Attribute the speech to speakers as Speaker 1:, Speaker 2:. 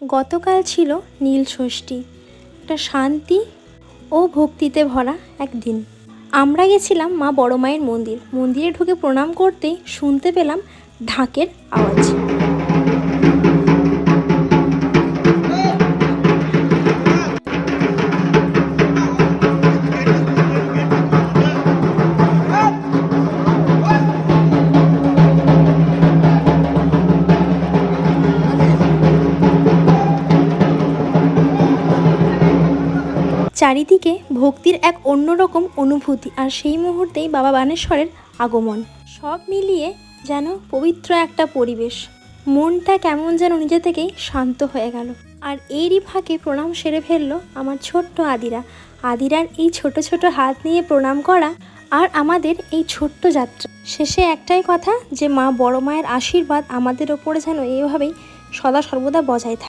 Speaker 1: গতকাল ছিল নীল ষষ্ঠী, একটা শান্তি ও ভক্তিতে ভরা একদিন। আমরা গেছিলাম মা বড় মায়ের মন্দিরে ঢুকে প্রণাম করতেই শুনতে পেলাম ঢাকের আওয়াজ। চারিদিকে ভক্তির এক অন্যরকম অনুভূতি, আর সেই মুহূর্তেই বাবা বানেশ্বরের আগমন। সব মিলিয়ে যেন পবিত্র একটা পরিবেশ। মনটা কেমন যেন নিজে থেকেই শান্ত হয়ে গেল। আর এরই ফাঁকে প্রণাম সেরে ফেললো আমার ছোট্ট আদিরার এই ছোট ছোট হাত নিয়ে প্রণাম করা আর আমাদের এই ছোট্ট যাত্রা। শেষে একটাই কথা, যে মা বড় মায়ের আশীর্বাদ আমাদের ওপরে যেন এইভাবেই সদা সর্বদা বজায় থাকে।